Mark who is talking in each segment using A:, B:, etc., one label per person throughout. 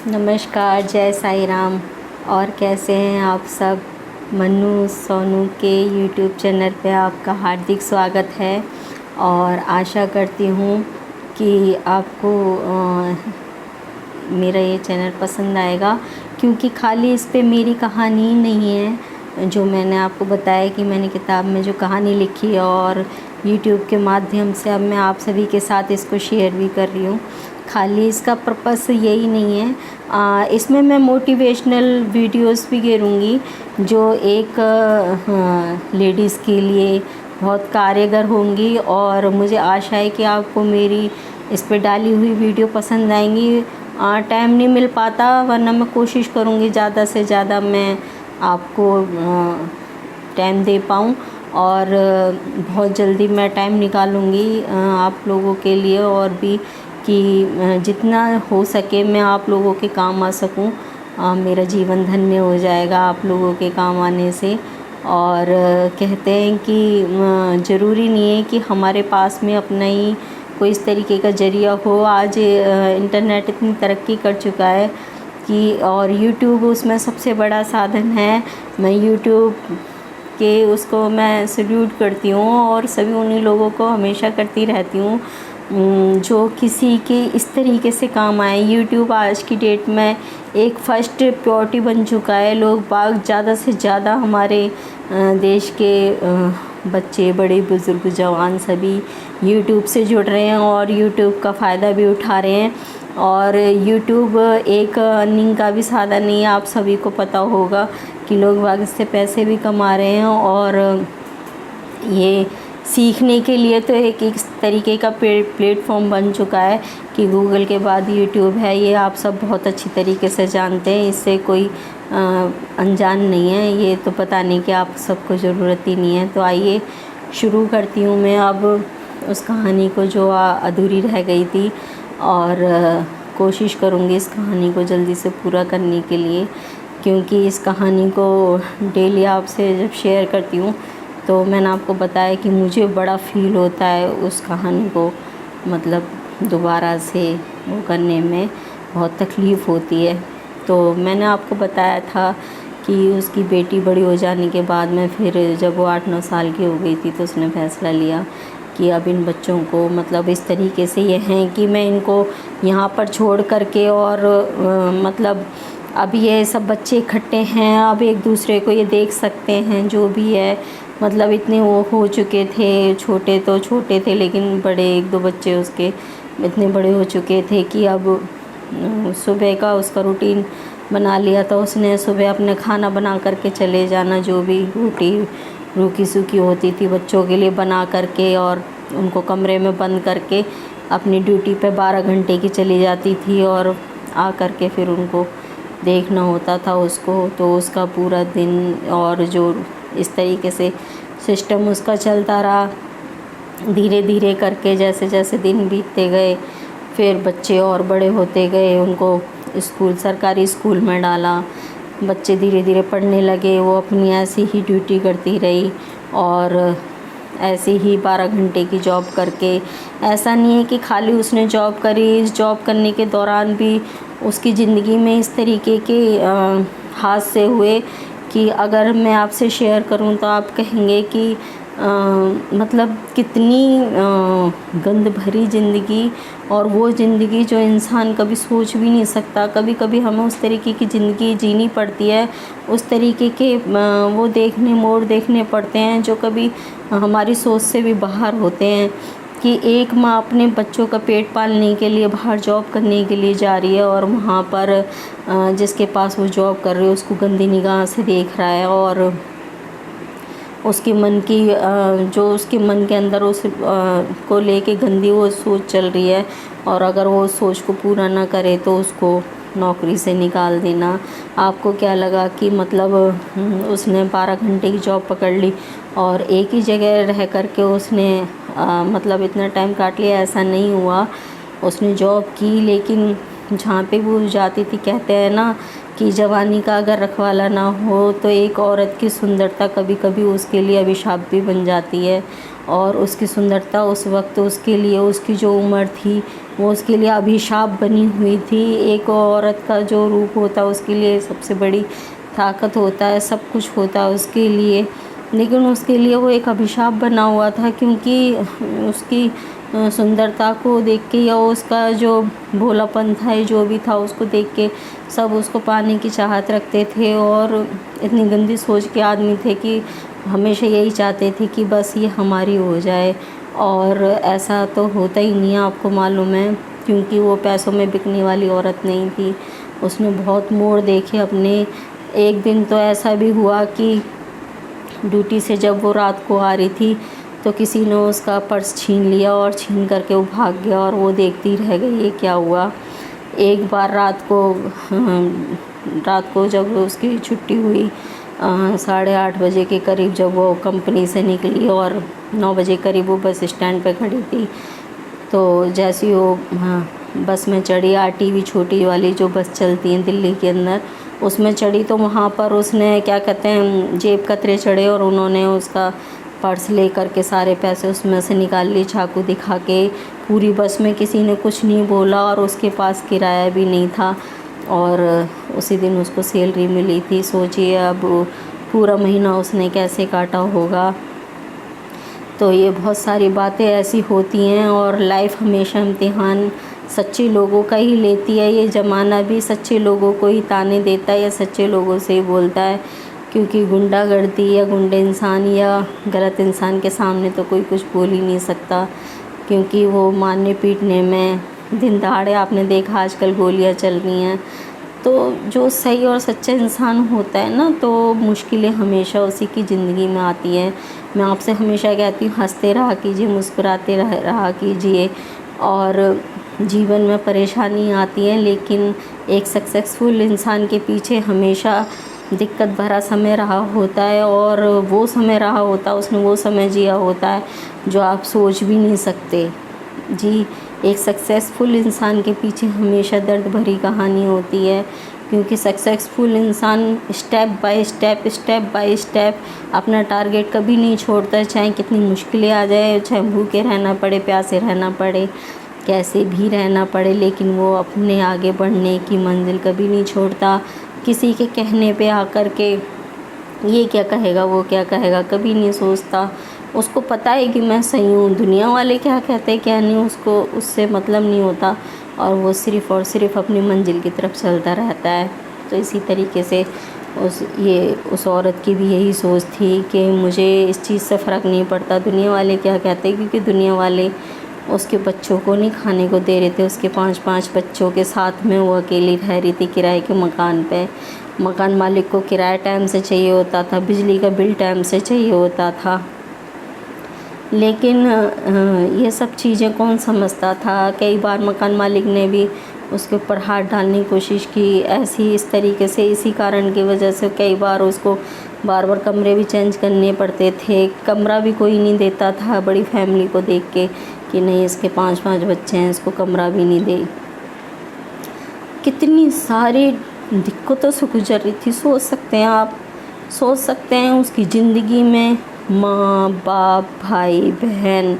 A: नमस्कार, जय साईं राम। और कैसे हैं आप सब। मन्नू सोनू के यूट्यूब चैनल पे आपका हार्दिक स्वागत है और आशा करती हूँ कि आपको मेरा ये चैनल पसंद आएगा, क्योंकि खाली इस पे मेरी कहानी नहीं है जो मैंने आपको बताया कि मैंने किताब में जो कहानी लिखी है, और यूट्यूब के माध्यम से अब मैं आप सभी के साथ इसको शेयर भी कर रही हूँ। खाली इसका पर्पस यही नहीं है, इसमें मैं मोटिवेशनल वीडियोस भी करूँगी जो एक लेडीज़ के लिए बहुत कारगर होंगी, और मुझे आशा है कि आपको मेरी इस पे डाली हुई वीडियो पसंद आएंगी। टाइम नहीं मिल पाता, वरना मैं कोशिश करूँगी ज़्यादा से ज़्यादा मैं आपको टाइम दे पाऊँ, और बहुत जल्दी मैं टाइम निकालूँगी आप लोगों के लिए, और भी कि जितना हो सके मैं आप लोगों के काम आ सकूं। मेरा जीवन धन्य हो जाएगा आप लोगों के काम आने से। और कहते हैं कि ज़रूरी नहीं है कि हमारे पास में अपना ही कोई इस तरीके का ज़रिया हो। आज इंटरनेट इतनी तरक्की कर चुका है कि, और यूट्यूब उसमें सबसे बड़ा साधन है। मैं यूट्यूब के उसको मैं सल्यूट करती हूँ, और सभी उन्हीं लोगों को हमेशा करती रहती हूँ जो किसी के इस तरीके से काम आए। यूट्यूब आज की डेट में एक फर्स्ट प्रायोरिटी बन चुका है। लोग बाग ज़्यादा से ज़्यादा हमारे देश के बच्चे, बड़े बुज़ुर्ग, जवान सभी यूट्यूब से जुड़ रहे हैं और यूट्यूब का फ़ायदा भी उठा रहे हैं। और यूट्यूब एक अर्निंग का भी साधन नहीं है, आप सभी को पता होगा कि लोग बाग इससे पैसे भी कमा रहे हैं। और ये सीखने के लिए तो एक तरीके का प्लेटफॉर्म बन चुका है कि गूगल के बाद यूट्यूब है। ये आप सब बहुत अच्छी तरीके से जानते हैं, इससे कोई अनजान नहीं है। ये तो बताने की आप सबको ज़रूरत ही नहीं है। तो आइए शुरू करती हूँ मैं अब उस कहानी को जो अधूरी रह गई थी, और कोशिश करूँगी इस कहानी को जल्दी से पूरा करने के लिए, क्योंकि इस कहानी को डेली आपसे जब शेयर करती हूँ तो मैंने आपको बताया कि मुझे बड़ा फ़ील होता है उस कहानी को, मतलब दोबारा से वो करने में बहुत तकलीफ़ होती है। तो मैंने आपको बताया था कि उसकी बेटी बड़ी हो जाने के बाद में, फिर जब वो 8-9 साल की हो गई थी, तो उसने फ़ैसला लिया कि अब इन बच्चों को, मतलब इस तरीके से ये हैं कि मैं इनको यहाँ पर छोड़ करके, और मतलब अब ये सब बच्चे इकट्ठे हैं, अब एक दूसरे को ये देख सकते हैं जो भी है। मतलब इतने वो हो चुके थे, छोटे थे लेकिन बड़े, 1-2 बच्चे उसके इतने बड़े हो चुके थे कि अब सुबह का उसका रूटीन बना लिया था उसने। सुबह अपने खाना बना करके चले जाना, जो भी रोटी रूखी सूखी होती थी बच्चों के लिए बना करके, और उनको कमरे में बंद करके अपनी ड्यूटी पे 12 घंटे की चली जाती थी, और आ करके फिर उनको देखना होता था उसको। तो उसका पूरा दिन, और जो इस तरीके से सिस्टम उसका चलता रहा, धीरे धीरे करके जैसे जैसे दिन बीतते गए, फिर बच्चे और बड़े होते गए, उनको स्कूल, सरकारी स्कूल में डाला। बच्चे धीरे धीरे पढ़ने लगे, वो अपनी ऐसी ही ड्यूटी करती रही, और ऐसे ही 12 घंटे की जॉब करके। ऐसा नहीं है कि खाली उसने जॉब करी, इस जॉब करने के दौरान भी उसकी ज़िंदगी में इस तरीके के हादसे हुए कि अगर मैं आपसे शेयर करूं तो आप कहेंगे कि मतलब कितनी गंद भरी ज़िंदगी, और वो ज़िंदगी जो इंसान कभी सोच भी नहीं सकता। कभी कभी हमें उस तरीके की ज़िंदगी जीनी पड़ती है, उस तरीके के वो मोड़ देखने पड़ते हैं जो कभी हमारी सोच से भी बाहर होते हैं। कि एक माँ अपने बच्चों का पेट पालने के लिए बाहर जॉब करने के लिए जा रही है, और वहाँ पर जिसके पास वो जॉब कर रही है उसको गंदी निगाह से देख रहा है, और उसके मन की जो उसके मन के अंदर उस को लेके गंदी वो सोच चल रही है, और अगर वो सोच को पूरा ना करे तो उसको नौकरी से निकाल देना। आपको क्या लगा कि मतलब उसने 12 घंटे की जॉब पकड़ ली और एक ही जगह रह कर के उसने मतलब इतना टाइम काट लिया? ऐसा नहीं हुआ। उसने जॉब की, लेकिन जहाँ पे वो जाती थी, कहते हैं ना कि जवानी का अगर रखवाला ना हो तो एक औरत की सुंदरता कभी कभी उसके लिए अभिशाप भी बन जाती है। और उसकी सुंदरता उस वक्त उसके लिए, उसकी जो उम्र थी वो उसके लिए अभिशाप बनी हुई थी। एक औरत का जो रूप होता है उसके लिए सबसे बड़ी ताकत होता है, सब कुछ होता है उसके लिए, लेकिन उसके लिए वो एक अभिशाप बना हुआ था, क्योंकि उसकी सुंदरता को देख के या उसका जो भोलापन था, जो भी था, उसको देख के सब उसको पाने की चाहत रखते थे। और इतनी गंदी सोच के आदमी थे कि हमेशा यही चाहते थे कि बस ये हमारी हो जाए। और ऐसा तो होता ही नहीं है, आपको मालूम है, क्योंकि वो पैसों में बिकने वाली औरत नहीं थी। उसने बहुत मोड़ देखे अपने। एक दिन तो ऐसा भी हुआ कि ड्यूटी से जब वो रात को आ रही थी तो किसी ने उसका पर्स छीन लिया और छीन करके वो भाग गया और वो देखती रह गई ये क्या हुआ। एक बार रात को जब उसकी छुट्टी हुई 8:30 बजे के करीब, जब वो कंपनी से निकली और 9 बजे करीब वो बस स्टैंड पे खड़ी थी, तो जैसे ही वो बस में चढ़ी, आरटीवी छोटी वाली जो बस चलती है दिल्ली के अंदर, उसमें चढ़ी, तो वहाँ पर उसने क्या कहते हैं जेब कतरे चढ़े और उन्होंने उसका पर्स ले करके सारे पैसे उसमें से निकाल लिए चाकू दिखा के। पूरी बस में किसी ने कुछ नहीं बोला और उसके पास किराया भी नहीं था और उसी दिन उसको सैलरी मिली थी। सोचिए अब पूरा महीना उसने कैसे काटा होगा। तो ये बहुत सारी बातें ऐसी होती हैं और लाइफ हमेशा इम्तिहान सच्चे लोगों का ही लेती है। ये ज़माना भी सच्चे लोगों को ही ताने देता है या सच्चे लोगों से ही बोलता है, क्योंकि गुंडागर्दी या गुंडे इंसान या गलत इंसान के सामने तो कोई कुछ बोल ही नहीं सकता, क्योंकि वो मारने पीटने में दिन दहाड़े, आपने देखा आजकल गोलियां चल रही हैं। तो जो सही और सच्चा इंसान होता है ना, तो मुश्किलें हमेशा उसी की ज़िंदगी में आती हैं। मैं आपसे हमेशा कहती हूँ हंसते रहा कीजिए, मुस्कुराते रहा कीजिए। और जीवन में परेशानी आती है, लेकिन एक सक्सेसफुल इंसान के पीछे हमेशा दिक्कत भरा समय रहा होता है और वो समय रहा होता है, उसने वो समय जिया होता है जो आप सोच भी नहीं सकते। जी, एक सक्सेसफुल इंसान के पीछे हमेशा दर्द भरी कहानी होती है, क्योंकि सक्सेसफुल इंसान स्टेप बाय स्टेप अपना टारगेट कभी नहीं छोड़ता, चाहे कितनी मुश्किलें आ जाए, चाहे भूखे रहना पड़े, प्यासे रहना पड़े, कैसे भी रहना पड़े, लेकिन वो अपने आगे बढ़ने की मंजिल कभी नहीं छोड़ता। किसी के कहने पे आकर के ये क्या कहेगा, वो क्या कहेगा, कभी नहीं सोचता। उसको पता है कि मैं सही हूँ, दुनिया वाले क्या कहते हैं क्या नहीं, उसको उससे मतलब नहीं होता और वो सिर्फ़ और सिर्फ अपनी मंजिल की तरफ चलता रहता है। तो इसी तरीके से उस औरत की भी यही सोच थी कि मुझे इस चीज़ से फ़र्क नहीं पड़ता दुनिया वाले क्या कहते हैं, क्योंकि दुनिया वाले उसके बच्चों को नहीं खाने को दे रहे थे। उसके 5-5 बच्चों के साथ में वो अकेली रह रही थी किराए के मकान पे। मकान मालिक को किराया टाइम से चाहिए होता था, बिजली का बिल टाइम से चाहिए होता था, लेकिन ये सब चीज़ें कौन समझता था। कई बार मकान मालिक ने भी उसके ऊपर हाथ डालने की कोशिश की, इस तरीके से, इसी कारण की वजह से कई बार उसको बार कमरे भी चेंज करने पड़ते थे। कमरा भी कोई नहीं देता था बड़ी फैमिली को देख के कि नहीं इसके 5-5 बच्चे हैं, इसको कमरा भी नहीं दे। कितनी सारी दिक्कतों से गुजर रही थी, सोच सकते हैं आप, सोच सकते हैं उसकी ज़िंदगी में माँ बाप, भाई बहन,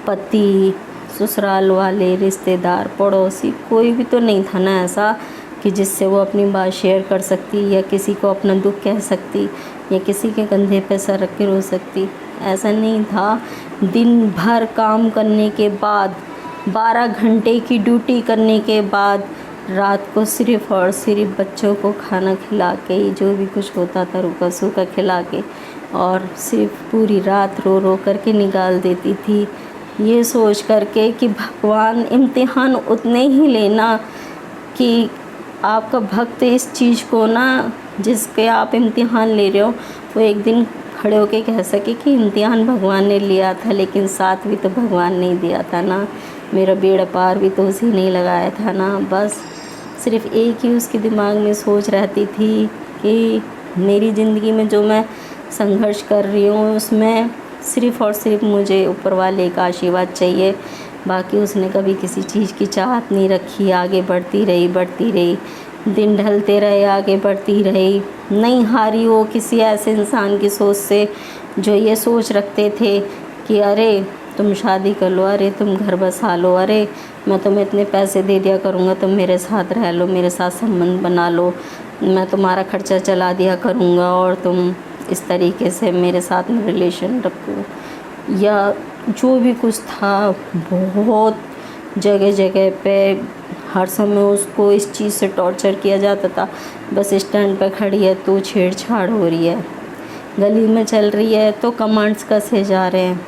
A: पति, ससुराल वाले, रिश्तेदार, पड़ोसी, कोई भी तो नहीं था ना ऐसा कि जिससे वो अपनी बात शेयर कर सकती या किसी को अपना दुख कह सकती या किसी के कंधे पे सर रख के रो सकती। ऐसा नहीं था। दिन भर काम करने के बाद, 12 घंटे की ड्यूटी करने के बाद, रात को सिर्फ़ और सिर्फ बच्चों को खाना खिला के, जो भी कुछ होता था रूखा सूखा खिला के, और सिर्फ पूरी रात रो रो करके निकाल देती थी, ये सोच करके कि भगवान इम्तिहान उतने ही लेना कि आपका भक्त इस चीज़ को ना, जिसके आप इम्तिहान ले रहे हो, वो एक दिन खड़े होके कह सके कि इम्तिहान भगवान ने लिया था, लेकिन साथ भी तो भगवान नहीं दिया था ना, मेरा बेड़ा पार भी तो उसी नहीं लगाया था ना। बस सिर्फ़ एक ही उसके दिमाग में सोच रहती थी कि मेरी ज़िंदगी में जो मैं संघर्ष कर रही हूँ उसमें सिर्फ़ और सिर्फ मुझे ऊपर वाले का आशीर्वाद चाहिए। बाकी उसने कभी किसी चीज़ की चाहत नहीं रखी, आगे बढ़ती रही। दिन ढलते रहे, आगे बढ़ती रही, नहीं हारी वो किसी ऐसे इंसान की सोच से जो ये सोच रखते थे कि अरे तुम शादी कर लो, अरे तुम घर बसा लो, अरे मैं तुम्हें इतने पैसे दे दिया करूँगा, तुम मेरे साथ रह लो, मेरे साथ संबंध बना लो, मैं तुम्हारा खर्चा चला दिया करूँगा और तुम इस तरीके से मेरे साथ में रिलेशन रखो, या जो भी कुछ था। बहुत जगह जगह पे हर समय उसको इस चीज़ से टॉर्चर किया जाता था। बस स्टैंड पे खड़ी है तो छेड़छाड़ हो रही है, गली में चल रही है तो कमांड्स कसे जा रहे हैं,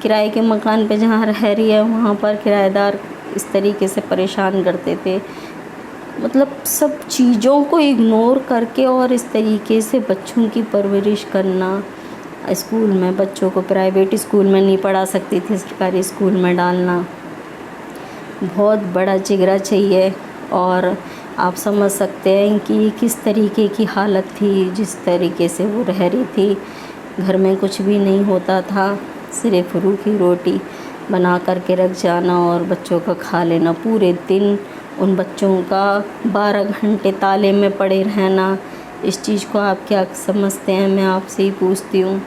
A: किराए के मकान पे जहाँ रह रही है वहाँ पर किराएदार इस तरीके से परेशान करते थे। मतलब सब चीज़ों को इग्नोर करके और इस तरीके से बच्चों की परवरिश करना। स्कूल में बच्चों को प्राइवेट स्कूल में नहीं पढ़ा सकती थी, सरकारी स्कूल में डालना बहुत बड़ा जिगरा चाहिए। और आप समझ सकते हैं कि किस तरीके की हालत थी, जिस तरीके से वो रह रही थी। घर में कुछ भी नहीं होता था, सिर्फ रूखी रोटी बना करके रख जाना और बच्चों का खा लेना। पूरे दिन उन बच्चों का 12 घंटे ताले में पड़े रहना। इस चीज़ को आप क्या समझते हैं? मैं आपसे ही पूछती हूँ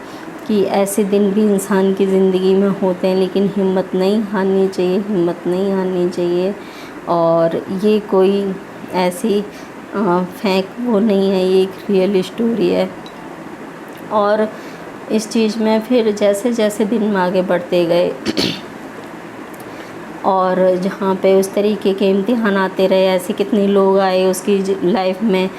A: कि ऐसे दिन भी इंसान की ज़िंदगी में होते हैं, लेकिन हिम्मत नहीं हारनी चाहिए, हिम्मत नहीं हारनी चाहिए। और ये कोई ऐसी फेक वो नहीं है, ये एक रियल स्टोरी है। और इस चीज़ में फिर जैसे जैसे दिन में आगे बढ़ते गए और जहाँ पे उस तरीके के इम्तिहान आते रहे, ऐसे कितने लोग आए उसकी लाइफ में।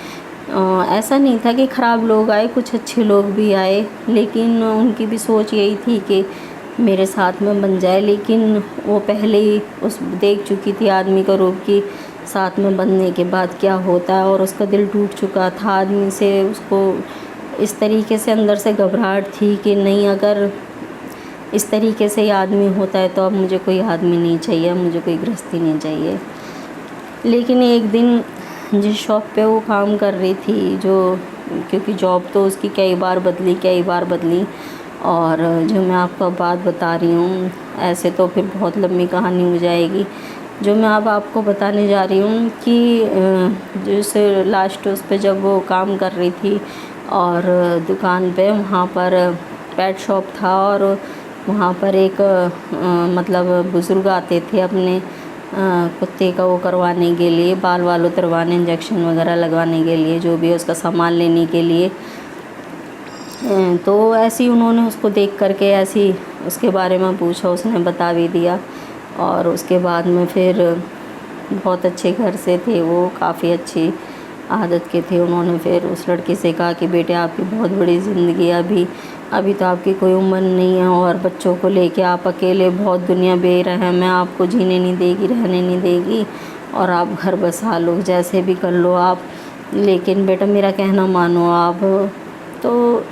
A: ऐसा नहीं था कि ख़राब लोग आए, कुछ अच्छे लोग भी आए, लेकिन उनकी भी सोच यही थी कि मेरे साथ में बन जाए। लेकिन वो पहले ही उस देख चुकी थी आदमी का रूप कि साथ में बनने के बाद क्या होता है, और उसका दिल टूट चुका था आदमी से। उसको इस तरीके से अंदर से घबराहट थी कि नहीं, अगर इस तरीके से ही आदमी होता है तो अब मुझे कोई आदमी नहीं चाहिए, मुझे कोई गृहस्थी नहीं चाहिए। लेकिन एक दिन जिस शॉप पे वो काम कर रही थी, जो क्योंकि जॉब तो उसकी कई बार बदली, और जो मैं आपको बात बता रही हूँ, ऐसे तो फिर बहुत लंबी कहानी हो जाएगी। जो मैं अब आपको बताने जा रही हूँ कि जैसे लास्ट उस पे जब वो काम कर रही थी और दुकान पे, वहाँ पर पेट शॉप था और वहाँ पर एक मतलब बुज़ुर्ग आते थे अपने कुत्ते का वो करवाने के लिए, बाल वाल उतरवाने, इंजेक्शन वगैरह लगवाने के लिए, जो भी उसका सामान लेने के लिए। तो ऐसे ही उन्होंने उसको देख करके ऐसी उसके बारे में पूछा, उसने बता भी दिया। और उसके बाद में फिर बहुत अच्छे घर से थे वो, काफ़ी अच्छी आदत के थे। उन्होंने फिर उस लड़के से कहा कि बेटे आपकी बहुत बड़ी ज़िंदगी है, अभी तो आपकी कोई उम्र नहीं है और बच्चों को लेके आप अकेले बहुत दुनिया बेरहम है, आपको जीने नहीं देगी, रहने नहीं देगी, और आप घर बसा लो, जैसे भी कर लो आप, लेकिन बेटा मेरा कहना मानो आप। तो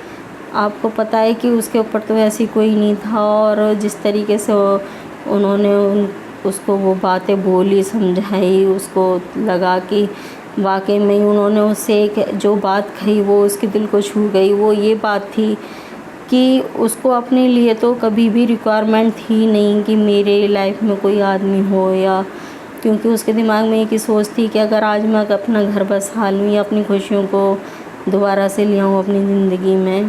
A: आपको पता है कि उसके ऊपर तो ऐसी कोई नहीं था, और जिस तरीके से उन्होंने उसको वो बातें बोली, समझाई, उसको लगा कि वाकई में उन्होंने उससे एक जो बात कही वो उसके दिल को छू गई। वो ये बात थी कि उसको अपने लिए तो कभी भी रिक्वायरमेंट थी नहीं कि मेरे लाइफ में कोई आदमी हो, या क्योंकि उसके दिमाग में एक ही सोच थी कि अगर आज मैं अपना घर बसा लूँ या अपनी खुशियों को दोबारा से ले आऊँ अपनी ज़िंदगी में,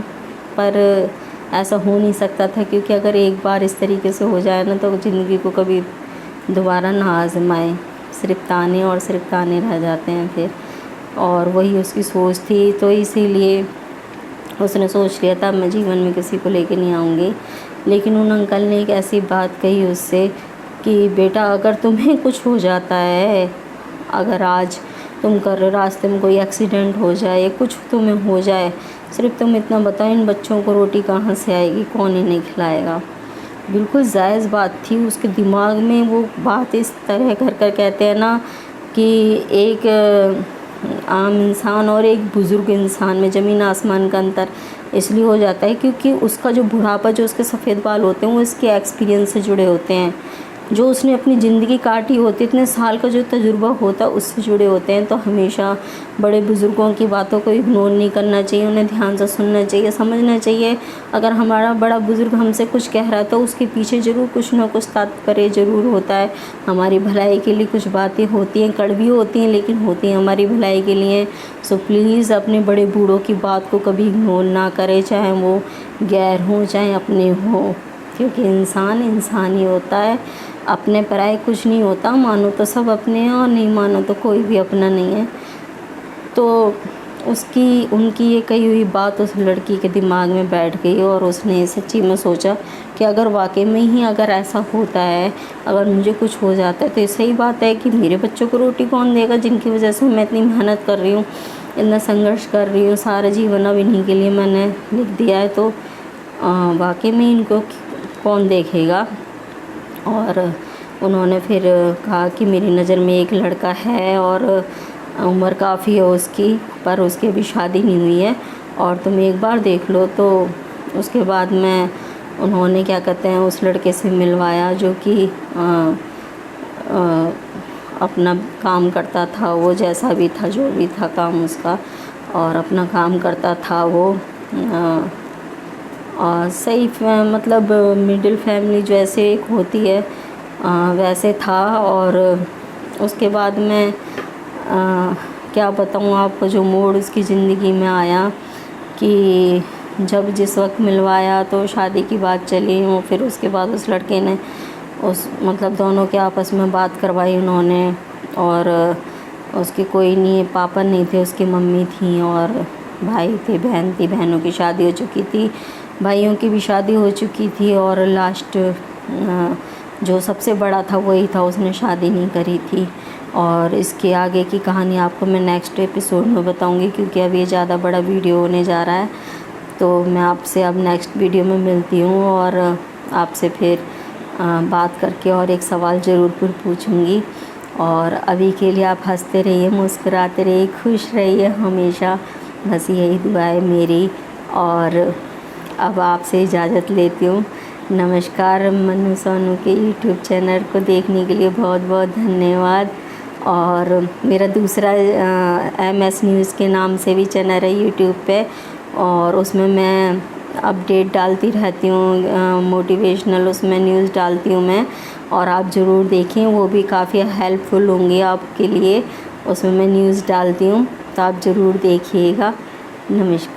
A: पर ऐसा हो नहीं सकता था, क्योंकि अगर एक बार इस तरीके से हो जाए ना तो ज़िंदगी को कभी दोबारा ना आजमाए, सिर्फ ताने और सिर्फ ताने रह जाते हैं फिर। और वही उसकी सोच थी, तो इसीलिए उसने सोच लिया था मैं जीवन में किसी को लेके नहीं आऊँगी। लेकिन उन अंकल ने एक ऐसी बात कही उससे कि बेटा अगर तुम्हें कुछ हो जाता है, अगर आज तुम कर रास्ते में कोई एक्सीडेंट हो जाए, कुछ तुम्हें हो जाए, सिर्फ तुम इतना बताओ इन बच्चों को रोटी कहाँ से आएगी, कौन इन्हें खिलाएगा। बिल्कुल जायज़ बात थी उसके दिमाग में। वो बात इस तरह कर कहते हैं ना कि एक आम इंसान और एक बुज़ुर्ग इंसान में ज़मीन आसमान का अंतर इसलिए हो जाता है क्योंकि उसका जो बुढ़ापा, जो उसके सफ़ेद बाल होते हैं, वो इसके एक्सपीरियंस से जुड़े होते हैं। जो उसने अपनी ज़िंदगी काटी होती है, इतने साल का जो तजुर्बा होता है उससे जुड़े होते हैं। तो हमेशा बड़े बुज़ुर्गों की बातों को इग्नोर नहीं करना चाहिए, उन्हें ध्यान से सुनना चाहिए, समझना चाहिए। अगर हमारा बड़ा बुज़ुर्ग हमसे कुछ कह रहा है तो उसके पीछे ज़रूर कुछ ना कुछ तात्पर्य ज़रूर होता है। हमारी भलाई के लिए कुछ बातें होती हैं, कड़वी होती हैं, लेकिन होती हैं हमारी भलाई के लिए। सो प्लीज़ अपने बड़े बूढ़ों की बात को कभी इग्नोर ना करें, चाहे वो गैर हों चाहे अपने हों, क्योंकि इंसान ही होता है, अपने पराए कुछ नहीं होता। मानो तो सब अपने हैं और नहीं मानो तो कोई भी अपना नहीं है। तो उनकी ये कही हुई बात उस लड़की के दिमाग में बैठ गई और उसने सच्ची में सोचा कि अगर वाकई में ही अगर ऐसा होता है, अगर मुझे कुछ हो जाता है तो ये सही बात है कि मेरे बच्चों को रोटी कौन देगा, जिनकी वजह से मैं इतनी मेहनत कर रही हूँ, इतना संघर्ष कर रही हूँ, सारा जीवन अब इन्हीं के लिए मैंने लिख दिया है, तो वाकई में इनको कौन देखेगा। और उन्होंने फिर कहा कि मेरी नज़र में एक लड़का है और उम्र काफ़ी है उसकी, पर उसकी अभी शादी नहीं हुई है और तुम एक बार देख लो। तो उसके बाद में उन्होंने क्या कहते हैं उस लड़के से मिलवाया जो कि अपना काम करता था, वो जैसा भी था जो भी था काम उसका, और अपना काम करता था वो सही मतलब मिडिल फैमिली जैसे एक होती है वैसे था। और उसके बाद में क्या बताऊँ आपको, जो मोड़ उसकी ज़िंदगी में आया कि जब जिस वक्त मिलवाया तो शादी की बात चली, और फिर उसके बाद उस लड़के ने मतलब दोनों के आपस में बात करवाई उन्होंने, और उसके कोई नहीं, पापा नहीं थे, उसकी मम्मी थी और भाई थे, बहन थी, बहनों की शादी हो चुकी थी, भाइयों की भी शादी हो चुकी थी, और लास्ट जो सबसे बड़ा था वही था, उसने शादी नहीं करी थी। और इसके आगे की कहानी आपको मैं नेक्स्ट एपिसोड में बताऊंगी, क्योंकि अब ये ज़्यादा बड़ा वीडियो होने जा रहा है। तो मैं आपसे अब नेक्स्ट वीडियो में मिलती हूँ और आपसे फिर बात करके और एक सवाल ज़रूर पूछूंगी। और अभी के लिए आप हंसते रहिए, मुस्कुराते रहिए, खुश रहिए हमेशा, बस यही दुआ है मेरी। और अब आपसे इजाज़त लेती हूँ। नमस्कार। मन्नू सोनू के यूट्यूब चैनल को देखने के लिए बहुत बहुत धन्यवाद। और मेरा दूसरा MS न्यूज़ के नाम से भी चैनल है यूट्यूब पे, और उसमें मैं अपडेट डालती रहती हूँ, मोटिवेशनल उसमें न्यूज़ डालती हूँ मैं, और आप ज़रूर देखें, वो भी काफ़ी हेल्पफुल होंगी आपके लिए। उसमें मैं न्यूज़ डालती हूँ, तो आप ज़रूर देखिएगा। नमस्कार।